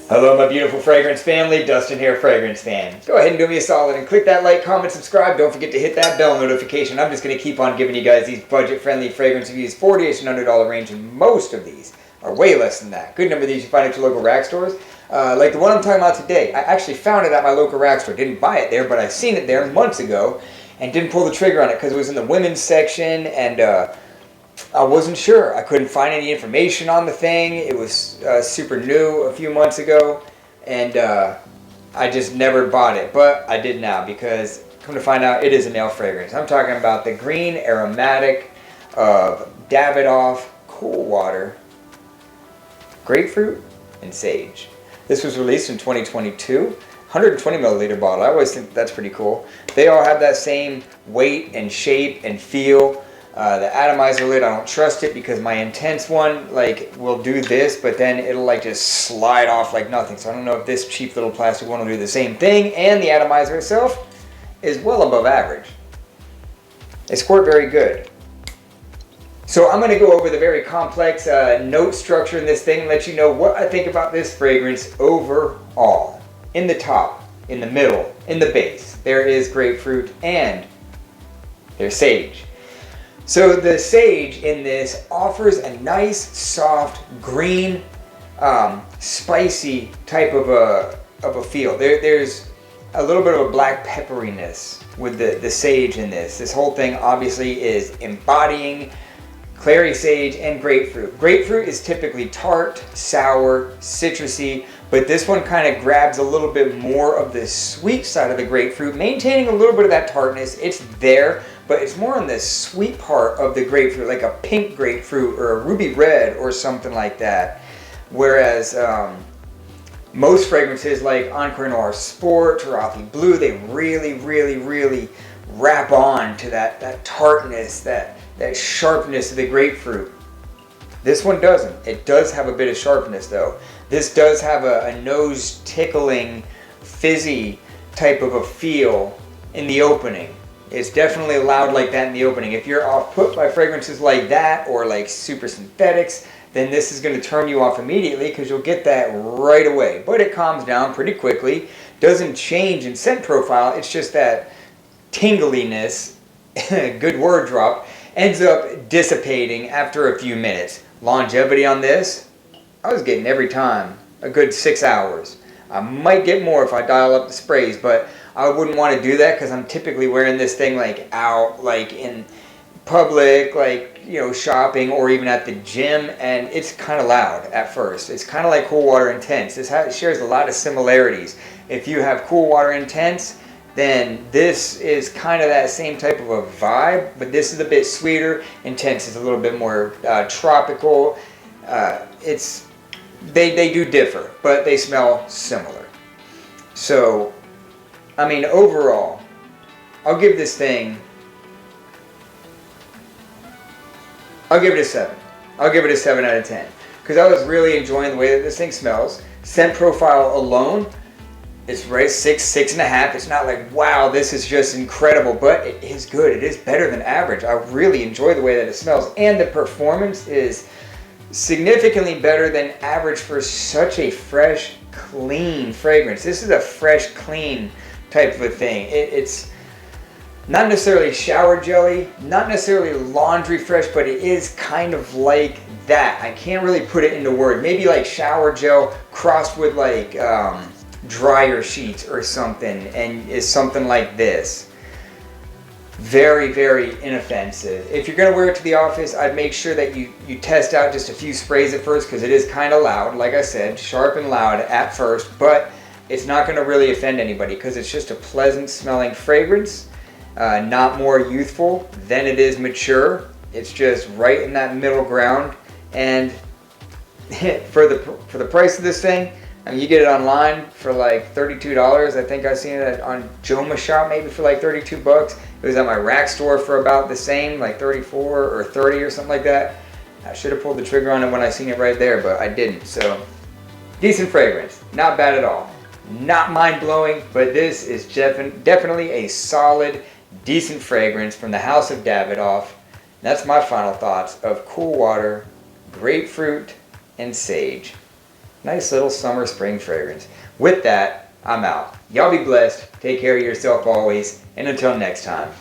Hello my beautiful fragrance family, Dustin here, fragrance fan. Go ahead and do me a solid and click that like, comment, subscribe. Don't forget to hit that bell notification. I'm just going to keep on giving you guys these budget-friendly fragrance reviews, $48 and $100 range, and most of these are way less than that. Good number of these you find at your local rack stores. Like the one I'm talking about today, I actually found it at my local rack store. Didn't buy it there, but I seen it there months ago and didn't pull the trigger on it because it was in the women's section and I wasn't sure. I couldn't find any information on the thing. It was super new a few months ago, and I just never bought it. But I did now because, come to find out, it is a male fragrance. I'm talking about the green aromatic of Davidoff Cool Water, Grapefruit, and Sage. This was released in 2022. 120 milliliter bottle. I always think that's pretty cool. They all have that same weight and shape and feel. The atomizer lid, I don't trust it because my intense one will do this, but then it'll just slide off like nothing. So I don't know if this cheap little plastic one will do the same thing. And the atomizer itself is well above average. They squirt very good. So I'm going to go over the very complex note structure in this thing and let you know what I think about this fragrance overall. In the top, in the middle, in the base, there is grapefruit and there's sage. So the sage in this offers a nice, soft, green, spicy type of a feel. There's a little bit of a black pepperiness with the sage in this. This whole thing obviously is embodying clary sage and grapefruit. Grapefruit is typically tart, sour, citrusy, but this one kind of grabs a little bit more of the sweet side of the grapefruit, maintaining a little bit of that tartness. It's there, but it's more on the sweet part of the grapefruit, like a pink grapefruit or a ruby red or something like that. Whereas most fragrances like Encore Noir Sport, Rothy Blue, they really wrap on to that tartness, that sharpness of the grapefruit. This one doesn't. It does have a bit of sharpness though. This does have a nose tickling, fizzy type of a feel in the opening. It's definitely loud like that in the opening. If you're off put by fragrances like that or like super synthetics, then this is going to turn you off immediately because you'll get that right away. But it calms down pretty quickly. Doesn't change in scent profile. It's just that tingliness, good word drop, ends up dissipating after a few minutes. Longevity on this, I was getting every time a good 6 hours. I might get more if I dial up the sprays, but I wouldn't want to do that because I'm typically wearing this thing out, in public, shopping or even at the gym, and it's kind of loud at first. It's kind of like Cool Water Intense. It shares a lot of similarities. If you have Cool Water Intense, then this is kind of that same type of a vibe, but this is a bit sweeter. Intense is a little bit more tropical. They do differ, but they smell similar. So, I mean, overall, I'll give this thing, I'll give it a 7. I'll give it a 7 out of 10. Because I was really enjoying the way that this thing smells. Scent profile alone, it's right 6.5. It's not like, wow, this is just incredible, but it is good. It is better than average. I really enjoy the way that it smells. And the performance is significantly better than average for such a fresh, clean fragrance. This is a fresh, clean type of a thing. It's not necessarily shower jelly, not necessarily laundry fresh, but it is kind of like that. I can't really put it into words. Maybe like shower gel crossed with dryer sheets or something, and is something like this. Very inoffensive. If you're going to wear it to the office, I'd make sure that you test out just a few sprays at first because it is kind of loud, like I said, sharp and loud at first, but it's not going to really offend anybody because it's just a pleasant smelling fragrance, not more youthful than it is mature. It's just right in that middle ground, and for the price of this thing, I mean, you get it online for like $32. I think I've seen it on Joma Shop maybe for like 32 bucks. It was at my rack store for about the same, like 34 or 30 or something like that. I should have pulled the trigger on it when I seen it right there, but I didn't. So, decent fragrance. Not bad at all. Not mind-blowing, but this is definitely a solid, decent fragrance from the House of Davidoff. That's my final thoughts of Cool Water, Grapefruit, and Sage. Nice little summer spring fragrance. With that, I'm out. Y'all be blessed. Take care of yourself always. And until next time.